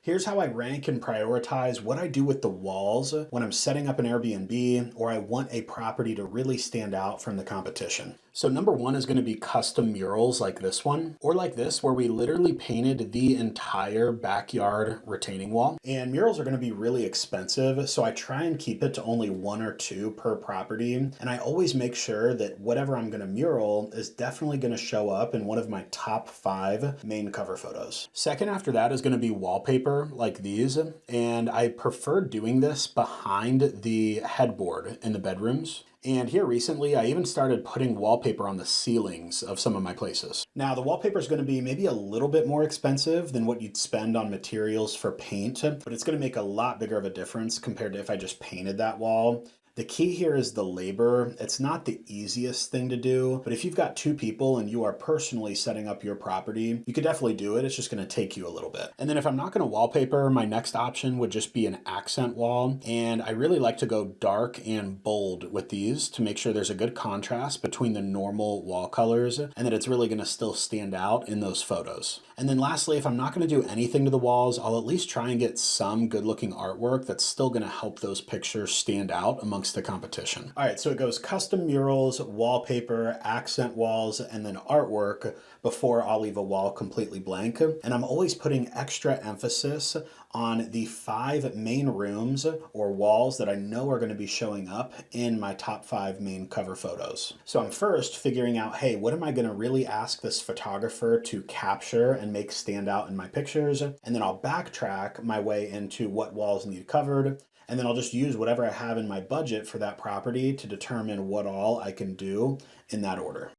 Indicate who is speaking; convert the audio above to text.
Speaker 1: Here's how I rank and prioritize what I do with the walls when I'm setting up an Airbnb or I want a property to really stand out from the competition. So number one is going to be custom murals like this one, or like this, where we literally painted the entire backyard retaining wall. And murals are going to be really expensive, so I try and keep it to only one or two per property. And I always make sure that whatever I'm going to mural is definitely going to show up in one of my top 5 main cover photos. Second after that is going to be wallpaper like these. And I prefer doing this behind the headboard in the bedrooms. And here recently, I even started putting wallpaper on the ceilings of some of my places. Now, the wallpaper is going to be maybe a little bit more expensive than what you'd spend on materials for paint, but it's going to make a lot bigger of a difference compared to if I just painted that wall. The key here is the labor. It's not the easiest thing to do, but if you've got 2 people and you are personally setting up your property, you could definitely do it. It's just going to take you a little bit. And then if I'm not going to wallpaper, my next option would just be an accent wall. And I really like to go dark and bold with these to make sure there's a good contrast between the normal wall colors and that it's really going to still stand out in those photos. And then lastly, if I'm not going to do anything to the walls, I'll at least try and get some good looking artwork that's still going to help those pictures stand out amongst the competition. All right, so it goes custom murals, wallpaper, accent walls, and then artwork before I'll leave a wall completely blank. And I'm always putting extra emphasis on the 5 main rooms or walls that I know are going to be showing up in my top 5 main cover photos. So I'm first figuring out, hey, what am I going to really ask this photographer to capture and make stand out in my pictures? And then I'll backtrack my way into what walls need covered. And then I'll just use whatever I have in my budget for that property to determine what all I can do in that order.